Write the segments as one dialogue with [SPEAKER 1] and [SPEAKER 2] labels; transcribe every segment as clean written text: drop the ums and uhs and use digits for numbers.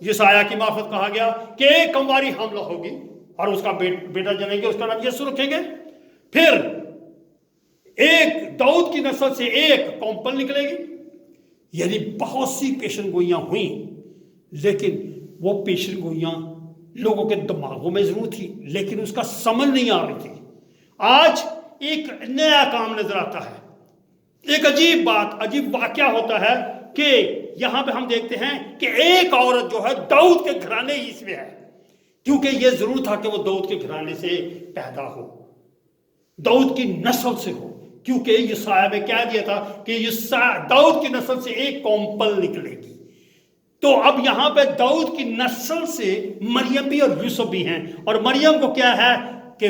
[SPEAKER 1] یسایہ کی معرفت کہا گیا کہ ایک کمواری حاملہ ہوگی اور اس کا بیٹا جنیں گے، اس کا نام یسوع رکھیں گے۔ پھر ایک داؤد کی نسل سے ایک کونپل نکلے گی۔ یعنی بہت سی پیشن گوئیاں ہوئیں، لیکن وہ پیشن گوئیاں لوگوں کے دماغوں میں ضرور تھی، لیکن اس کا سمجھ نہیں آ رہی تھی۔ آج ایک نیا کام نظر آتا ہے، ایک عجیب بات، عجیب واقعہ ہوتا ہے کہ یہاں پہ ہم دیکھتے ہیں کہ ایک عورت جو ہے داؤد کے گھرانے ہی اس میں ہے، کیونکہ یہ ضرور تھا کہ وہ داؤد کے گھرانے سے پیدا ہو، داؤد کی نسل سے ہو، کیونکہ یسایہ میں کہہ دیا تھا کہ داؤد کی نسل سے ایک کونپل نکلے گی۔ تو اب یہاں پہ داؤد کی نسل سے مریم بھی اور یوسف بھی ہیں، اور مریم کو کیا ہے کہ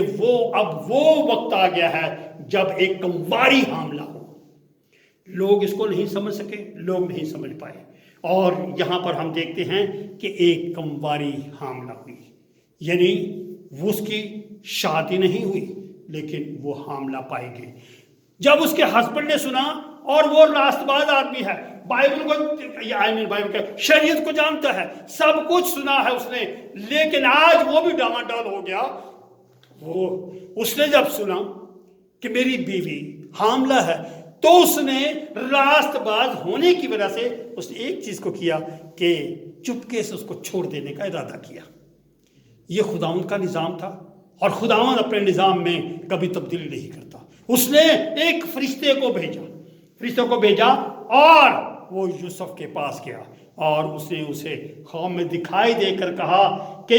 [SPEAKER 1] اب وہ وقت آ گیا ہے جب ایک کمواری حاملہ ہو۔ لوگ اس کو نہیں سمجھ سکے، لوگ نہیں سمجھ پائے، اور یہاں پر ہم دیکھتے ہیں کہ ایک کمواری حاملہ ہوئی، یعنی وہ اس کی شادی نہیں ہوئی لیکن وہ حاملہ پائی گئی۔ جب اس کے ہسبینڈ نے سنا، اور وہ راست باز آدمی ہے، بائبل کو شریعت کو جانتا ہے، سب کچھ سنا ہے اس نے، لیکن آج وہ بھی ڈاواڈال ہو گیا۔ اس نے جب سنا کہ میری بیوی حاملہ ہے، تو اس نے راست باز ہونے کی وجہ سے اس نے ایک چیز کو کیا کہ چپکے سے اس کو چھوڑ دینے کا ارادہ کیا۔ یہ خداوند کا نظام تھا، اور خداوند اپنے نظام میں کبھی تبدیلی نہیں کرتا۔ اس نے ایک فرشتے کو بھیجا اور وہ یوسف کے پاس گیا، اور اس نے اسے خواب میں دکھائی دے کر کہا کہ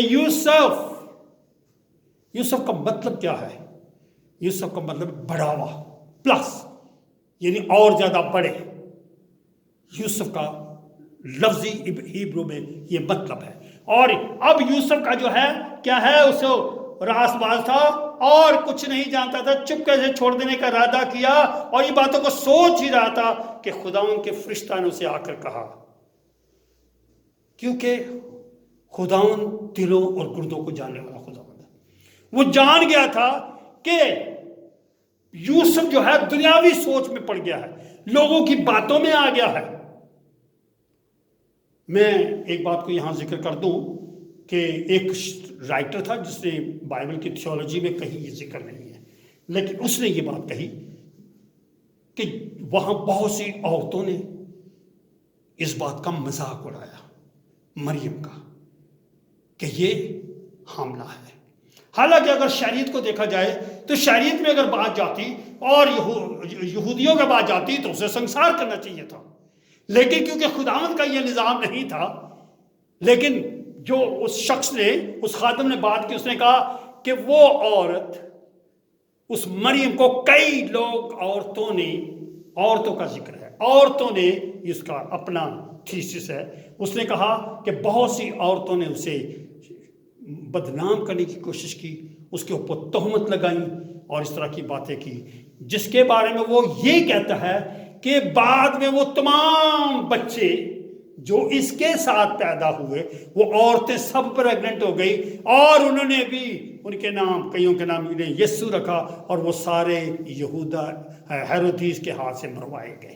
[SPEAKER 1] یوسف کا مطلب کیا ہے؟ یوسف کا مطلب بڑا ہوا، پلس یعنی اور زیادہ بڑے۔ یوسف کا لفظی ہیبرو میں یہ مطلب ہے۔ اور اب یوسف کا جو ہے کیا ہے، اسے راست باز تھا اور کچھ نہیں جانتا تھا، چپکے سے چھوڑ دینے کا ارادہ کیا، اور یہ باتوں کو سوچ ہی رہا تھا کہ خداوند کے فرشتہ نے اسے آ کر کہا، کیونکہ خداوند دلوں اور گردوں کو جاننے والا خداوند ہے۔ وہ جان گیا تھا کہ یوسف جو ہے دنیاوی سوچ میں پڑ گیا ہے، لوگوں کی باتوں میں آ گیا ہے۔ میں ایک بات کو یہاں ذکر کر دوں کہ ایک رائٹر تھا جس نے بائبل کی تھیولوجی میں کہیں یہ ذکر نہیں ہے، لیکن اس نے یہ بات کہی کہ وہاں بہت سی عورتوں نے اس بات کا مذاق اڑایا مریم کا کہ یہ حاملہ ہے۔ حالانکہ اگر شریعت کو دیکھا جائے تو شریعت میں اگر بات جاتی اور یہودیوں کے بات جاتی تو اسے سنسار کرنا چاہیے تھا، لیکن کیونکہ خداوند کا یہ نظام نہیں تھا، لیکن جو اس شخص نے، اس خادم نے بات کی، اس نے کہا کہ وہ عورت، اس مریم کو کئی لوگ، عورتوں کا ذکر ہے، عورتوں نے اس کا اپنا تھیسس ہے، اس نے کہا کہ بہت سی عورتوں نے اسے بدنام کرنے کی کوشش کی، اس کے اوپر تہمت لگائیں اور اس طرح کی باتیں کی، جس کے بارے میں وہ یہ کہتا ہے کہ بعد میں وہ تمام بچے جو اس کے ساتھ پیدا ہوئے، وہ عورتیں سب پریگننٹ ہو گئی، اور انہوں نے بھی ان کے نام، کئیوں کے نام انہیں یسوع رکھا، اور وہ سارے یہودا ہیرودیس کے ہاتھ سے مروائے گئے۔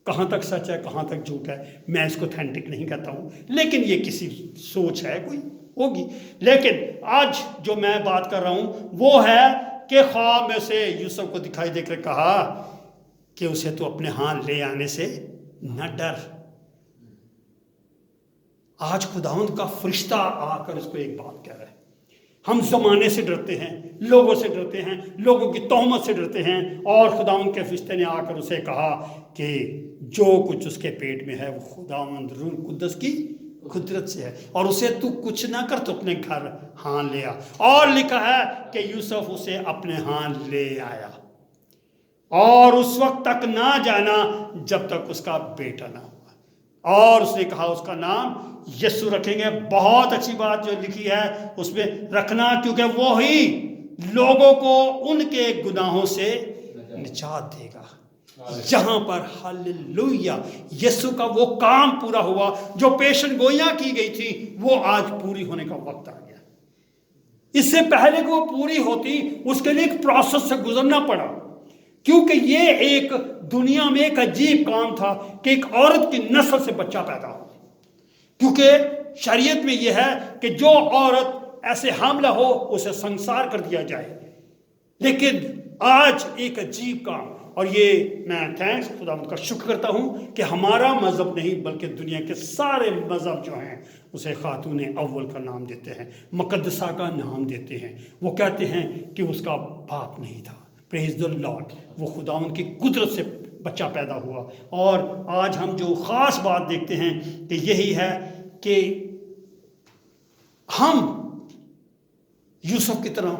[SPEAKER 1] کہاں تک سچ ہے، کہاں تک جھوٹ ہے، میں اس کو اتھینٹک نہیں کہتا ہوں، لیکن یہ کسی سوچ ہے، کوئی ہوگی۔ لیکن آج جو میں بات کر رہا ہوں وہ ہے کہ خواب میں سے یوسف کو دکھائی دے کر کہا کہ اسے تو اپنے ہاں لے آنے سے نہ ڈر۔ آج خداوند کا فرشتہ آ کر اس کو ایک بات کہہ رہا ہے۔ ہم زمانے سے ڈرتے ہیں، لوگوں سے ڈرتے ہیں، لوگوں کی تہمت سے ڈرتے ہیں، اور خداوند کے فرشتے نے آ کر اسے کہا کہ جو کچھ اس کے پیٹ میں ہے وہ خداوند روح القدس کی قدرت سے ہے، اور اسے تو کچھ نہ کر، تو اپنے گھر ہاں لے آ۔ اور لکھا ہے کہ یوسف اسے اپنے ہاں لے آیا، اور اس وقت تک نہ جانا جب تک اس کا بیٹا نہ ہوا، اور اس نے کہا اس کا نام یسوع رکھیں گے۔ بہت اچھی بات جو لکھی ہے اس میں رکھنا، کیونکہ وہی لوگوں کو ان کے گناہوں سے نجات دے گا۔ جہاں پر ہاللویہ یسوع کا وہ کام پورا ہوا، جو پیشن گوئیاں کی گئی تھی، وہ آج پوری ہونے کا وقت آ گیا۔ اس سے پہلے کہ وہ پوری ہوتی، اس کے لیے ایک پروسیس سے گزرنا پڑا، کیونکہ یہ ایک دنیا میں ایک عجیب کام تھا کہ ایک عورت کی نسل سے بچہ پیدا ہو، کیونکہ شریعت میں یہ ہے کہ جو عورت ایسے حاملہ ہو اسے سنسار کر دیا جائے، لیکن آج ایک عجیب کام، اور یہ میں تھینکس خداوند کا شکر کرتا ہوں کہ ہمارا مذہب نہیں بلکہ دنیا کے سارے مذہب جو ہیں اسے خاتون اول کا نام دیتے ہیں، مقدسہ کا نام دیتے ہیں۔ وہ کہتے ہیں کہ اس کا باپ نہیں تھا، پریز دی لارڈ، وہ خداوند کی قدرت سے بچہ پیدا ہوا۔ اور آج ہم جو خاص بات دیکھتے ہیں کہ یہی ہے کہ ہم یوسف کی طرح،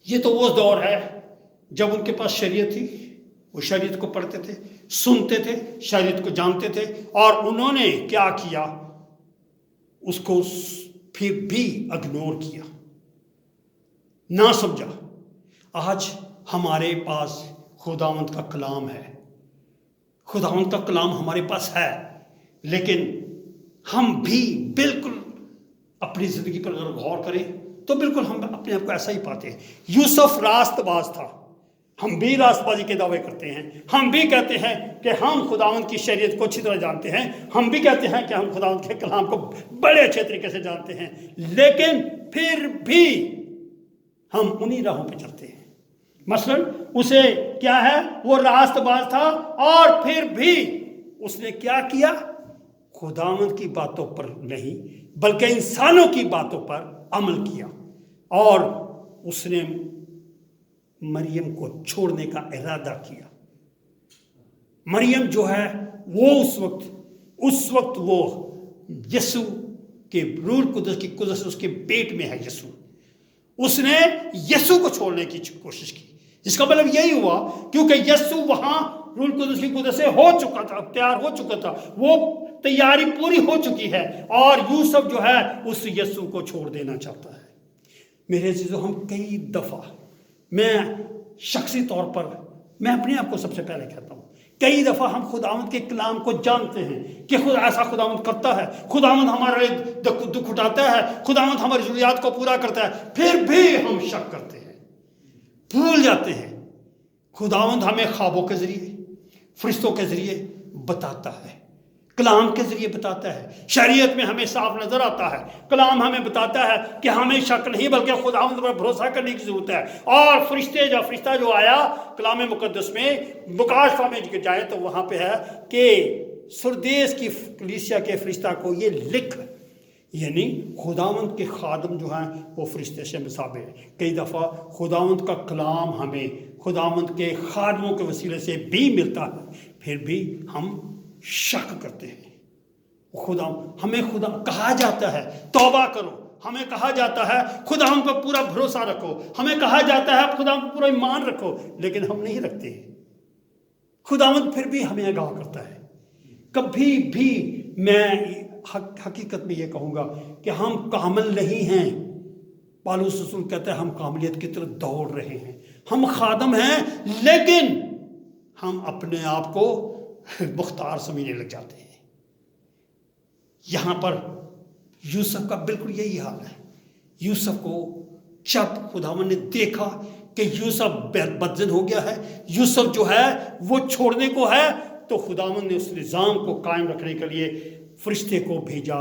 [SPEAKER 1] یہ تو وہ دور ہے جب ان کے پاس شریعت تھی، وہ شریعت کو پڑھتے تھے، سنتے تھے، شریعت کو جانتے تھے، اور انہوں نے کیا کیا؟ اس کو پھر بھی اگنور کیا، نہ سمجھا۔ آج ہمارے پاس خداوند کا کلام ہے، خداوند کا کلام ہمارے پاس ہے، لیکن ہم بھی بالکل اپنی زندگی پر اگر غور کریں تو بالکل ہم اپنے آپ کو ایسا ہی پاتے ہیں۔ یوسف راست باز تھا، ہم بھی راست بازی کے دعوے کرتے ہیں، ہم بھی کہتے ہیں کہ ہم خداوند کی شریعت کو اچھی طرح جانتے ہیں، ہم بھی کہتے ہیں کہ ہم خداوند کے کلام کو بڑے اچھے طریقے سے جانتے ہیں، لیکن پھر بھی ہم انہی راہوں پہ چلتے ہیں۔ مثلا اسے کیا ہے، وہ راست باز تھا اور پھر بھی اس نے کیا کیا؟ خداوند کی باتوں پر نہیں بلکہ انسانوں کی باتوں پر عمل کیا، اور اس نے مریم کو چھوڑنے کا ارادہ کیا۔ مریم جو ہے وہ اس وقت وہ یسوع کے روح القدس کی قدرت سے اس کے پیٹ میں ہے یسوع، اس نے یسوع کو چھوڑنے کی کوشش کی، جس کا مطلب یہی ہوا کیونکہ یسوع وہاں روح القدس کی قدرت سے ہو چکا تھا، تیار ہو چکا تھا، وہ تیاری پوری ہو چکی ہے، اور یوسف جو ہے اس یسوع کو چھوڑ دینا چاہتا ہے۔ میرے عزیزو، ہم کئی دفعہ، میں شخصی طور پر میں اپنے آپ کو سب سے پہلے کہتا ہوں، کئی دفعہ ہم خداوند کے کلام کو جانتے ہیں کہ خدا ایسا خداوند کرتا ہے، خداوند ہمارے دکھ اٹھاتا ہے، خداوند ہماری ضروریات کو پورا کرتا ہے، پھر بھی ہم شک کرتے ہیں، بھول جاتے ہیں۔ خداوند ہمیں خوابوں کے ذریعے، فرشتوں کے ذریعے بتاتا ہے، کلام کے ذریعے بتاتا ہے، شریعت میں ہمیں صاف نظر آتا ہے، کلام ہمیں بتاتا ہے کہ ہمیں شک نہیں بلکہ خداوند پر بھروسہ کرنے کی ضرورت ہے۔ اور فرشتہ جو آیا کلام مقدس میں، مکاشفہ میں جائے تو وہاں پہ ہے کہ سردیس کی کلیسیا کے فرشتہ کو یہ لکھ، یعنی خداوند کے خادم جو ہیں وہ فرشتے سے مشابہ ہیں۔ کئی دفعہ خداوند کا کلام ہمیں خداوند کے خادموں کے وسیلے سے بھی ملتا ہے، پھر بھی ہم شک کرتے ہیں۔ ہمیں خدا کہا جاتا ہے توبہ کرو، ہمیں کہا جاتا ہے خداوند پر پورا بھروسہ رکھو، ہمیں کہا جاتا ہے خداوند پر پورا ایمان رکھو، لیکن ہم نہیں رکھتے۔ خداوند پھر بھی ہمیں آگاہ کرتا ہے۔ کبھی بھی میں حقیقت میں یہ کہوں گا کہ ہم کامل نہیں ہیں۔ پالوس رسول کہتا ہے ہم کاملیت کی طرف دوڑ رہے ہیں، ہم خادم ہیں، لیکن ہم اپنے آپ کو مختار سمجھنے لگ جاتے ہیں۔ یہاں پر یوسف کا بالکل یہی حال ہے۔ یوسف کو جب خداوند نے دیکھا کہ یوسف بدزن ہو گیا ہے، یوسف جو ہے وہ چھوڑنے کو ہے، تو خداوند نے اس نظام کو قائم رکھنے کے لیے فرشتے کو بھیجا۔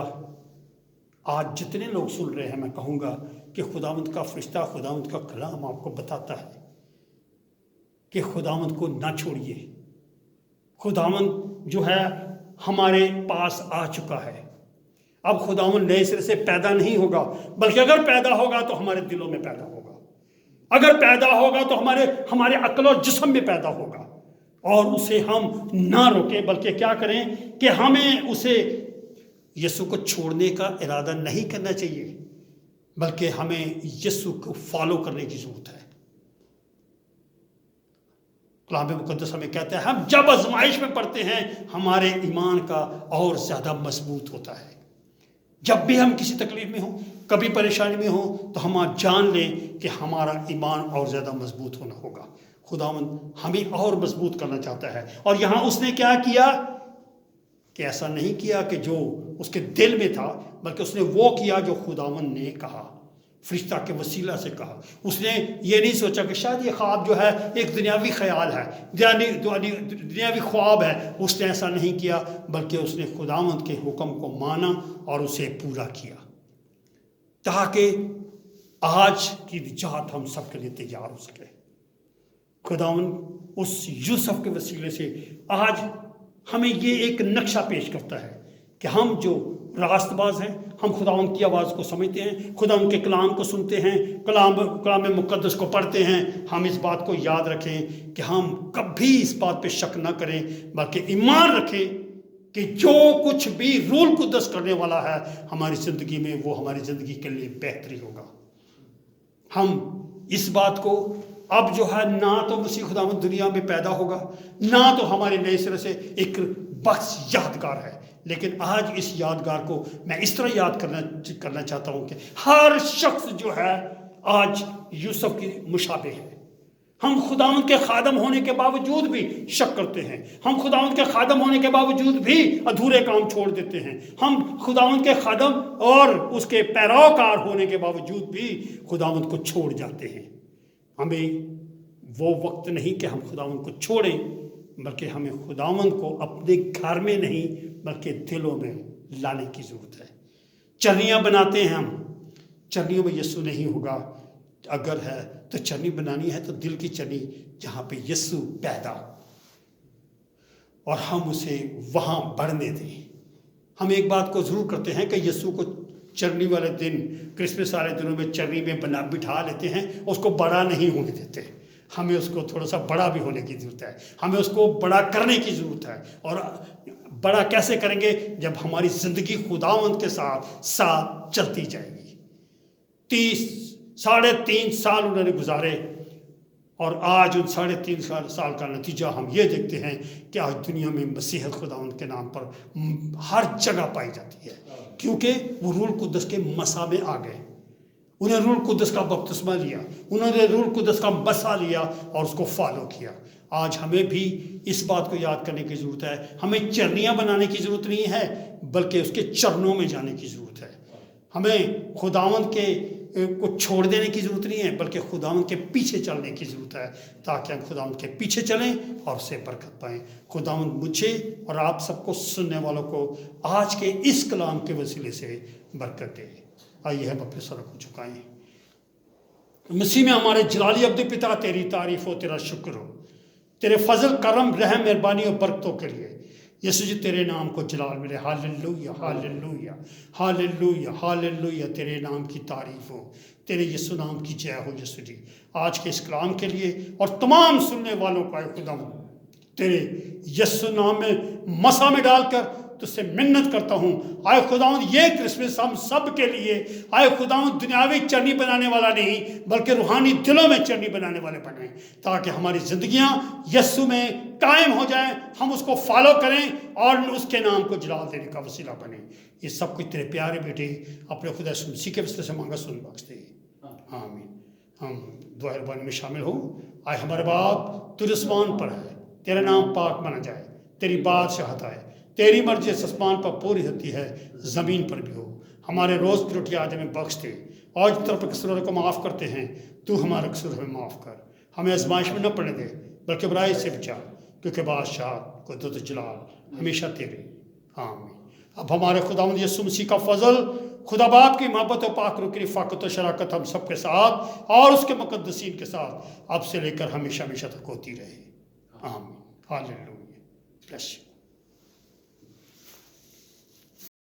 [SPEAKER 1] آج جتنے لوگ سن رہے ہیں میں کہوں گا کہ خداوند کا فرشتہ، خداوند کا کلام آپ کو بتاتا ہے کہ خداوند کو نہ چھوڑیے۔ خداوند جو ہے ہمارے پاس آ چکا ہے، اب خداوند نئے سرے سے پیدا نہیں ہوگا، بلکہ اگر پیدا ہوگا تو ہمارے دلوں میں پیدا ہوگا، اگر پیدا ہوگا تو ہمارے عقل اور جسم میں پیدا ہوگا، اور اسے ہم نہ روکیں بلکہ کیا کریں کہ ہمیں اسے یسوع کو چھوڑنے کا ارادہ نہیں کرنا چاہیے، بلکہ ہمیں یسوع کو فالو کرنے کی ضرورت ہے۔ کلام مقدس ہمیں کہتا ہے ہم جب آزمائش میں پڑتے ہیں ہمارے ایمان کا اور زیادہ مضبوط ہوتا ہے۔ جب بھی ہم کسی تکلیف میں ہوں، کبھی پریشانی میں ہوں، تو ہم جان لیں کہ ہمارا ایمان اور زیادہ مضبوط ہونا ہوگا۔ خداوند ہمیں اور مضبوط کرنا چاہتا ہے، اور یہاں اس نے کیا کیا کہ ایسا نہیں کیا کہ جو اس کے دل میں تھا، بلکہ اس نے وہ کیا جو خداوند نے کہا۔ فرشتہ کے وسیلہ سے کہا. اس نے یہ نہیں سوچا کہ شاید یہ خواب جو ہے ایک دنیاوی خیال ہے، دنیاوی خواب ہے. اس نے ایسا نہیں کیا، بلکہ اس نے خداوند کے حکم کو مانا اور اسے پورا کیا، تاکہ آج کی نجات ہم سب کے لیے تیار ہو سکے. خداوند اس یوسف کے وسیلے سے آج ہمیں یہ ایک نقشہ پیش کرتا ہے کہ ہم جو راست باز ہیں، ہم خداوند کی آواز کو سمجھتے ہیں، خداوند کے کلام کو سنتے ہیں، کلام مقدس کو پڑھتے ہیں. ہم اس بات کو یاد رکھیں کہ ہم کبھی اس بات پہ شک نہ کریں، بلکہ ایمان رکھیں کہ جو کچھ بھی روح القدس کرنے والا ہے ہماری زندگی میں، وہ ہماری زندگی کے لیے بہتری ہوگا. ہم اس بات کو اب جو ہے نہ تو مسیح خداوند دنیا میں پیدا ہوگا، نہ تو ہمارے نئے سرے سے ایک بخش یادگار ہے، لیکن آج اس یادگار کو میں اس طرح یاد کرنا چاہتا ہوں کہ ہر شخص جو ہے آج یوسف کی مشابہ ہے. ہم خداوند کے خادم ہونے کے باوجود بھی شک کرتے ہیں، ہم خداوند کے خادم ہونے کے باوجود بھی ادھورے کام چھوڑ دیتے ہیں، ہم خداوند کے خادم اور اس کے پیروکار ہونے کے باوجود بھی خداوند کو چھوڑ جاتے ہیں. ہمیں وہ وقت نہیں کہ ہم خداوند کو چھوڑیں، بلکہ ہمیں خداوند کو اپنے گھر میں نہیں بلکہ دلوں میں لانے کی ضرورت ہے. چرنیاں بناتے ہیں ہم، چرنیوں میں یسوع نہیں ہوگا. اگر ہے تو چرنی بنانی ہے تو دل کی چرنی جہاں پہ یسوع پیدا ہو، اور ہم اسے وہاں بڑھنے دیں. ہم ایک بات کو ضرور کرتے ہیں کہ یسوع کو چرنی والے دن، کرسمس والے دنوں میں چرنی میں بٹھا لیتے ہیں، اس کو بڑا نہیں ہونے دیتے. ہمیں اس کو تھوڑا سا بڑا بھی ہونے کی ضرورت ہے، ہمیں اس کو بڑا کرنے کی ضرورت ہے. اور بڑا کیسے کریں گے؟ جب ہماری زندگی خداوند کے ساتھ چلتی جائے گی. 3.5 سال انہوں نے گزارے، اور آج ان 3.5 سال کا نتیجہ ہم یہ دیکھتے ہیں کہ آج دنیا میں مسیحیت خداوند کے نام پر ہر جگہ پائی جاتی ہے، کیونکہ وہ روح القدس کے مسا میں آ گئے. انہیں روح القدس کا بپتسمہ لیا، انہوں نے روح القدس کا مسا لیا اور اس کو فالو کیا. آج ہمیں بھی اس بات کو یاد کرنے کی ضرورت ہے. ہمیں چرنیاں بنانے کی ضرورت نہیں ہے، بلکہ اس کے چرنوں میں جانے کی ضرورت ہے. ہمیں خداوند کو چھوڑ دینے کی ضرورت نہیں ہے، بلکہ خداوند کے پیچھے چلنے کی ضرورت ہے، تاکہ ہم خداوند کے پیچھے چلیں اور اسے برکت پائیں. خداوند مجھے اور آپ سب کو سننے والوں کو آج کے اس کلام کے وسیلے سے برکت دے. آئیے ہم اپنے سر کو جھکائیں. مسیح میں ہمارے جلالی ابدی پتا، تیری تعریف ہو، تیرا شکر ہو، تیرے فضل، کرم، رحم، مہربانی اور برکتوں کے لیے. یسوع جی تیرے نام کو جلال ملے. Hallelujah hallelujah hallelujah hallelujah. تیرے نام کی تعریف ہو، تیرے یسوع نام کی جے ہو. یسوع جی آج کے اس کلام کے لیے اور تمام سننے والوں کا خداوند تیرے یسوع نام میں مسا میں ڈال کر تجھ سے منت کرتا ہوں. آئے خداوند یہ کرسمس ہم سب کے لیے، آئے خداوند دنیاوی چرنی بنانے والا نہیں بلکہ روحانی دلوں میں چرنی بنانے والے بنیں، تاکہ ہماری زندگیاں یسوع میں قائم ہو جائیں، ہم اس کو فالو کریں اور اس کے نام کو جلال دینے کا وسیلہ بنیں. یہ سب کچھ تیرے پیارے بیٹے اپنے خدا یسوع مسیح کے وسیلے سے مانگا، سن بخش دے. آمین. ہم دعا ربانی میں شامل ہوں. آئے ہمارے باپ تو آسمان پر ہے، تیرا نام پاک مانا جائے، تیری بادشاہت آئے، تیری مرضی آسمان پر پوری ہوتی ہے زمین پر بھی ہو. ہمارے روز کی روٹی آج ہمیں بخش دے، اور جس طرح قصور کو معاف کرتے ہیں تو ہمارا قصور ہمیں معاف کر. ہمیں آزمائش میں نہ پڑنے دے بلکہ برائی سے بچا، کیونکہ بادشاہ قدرت جلال ہمیشہ تیرے. آمین. اب ہمارے خداوند یسوع مسیح کا فضل، خدا باپ کی محبت و پاک روح کی رفاقت و شراکت ہم سب کے ساتھ اور اس کے مقدسین کے ساتھ اب سے لے کر ہمیشہ ہمیشہ تک ہوتی رہے. آمین. ہاللویا.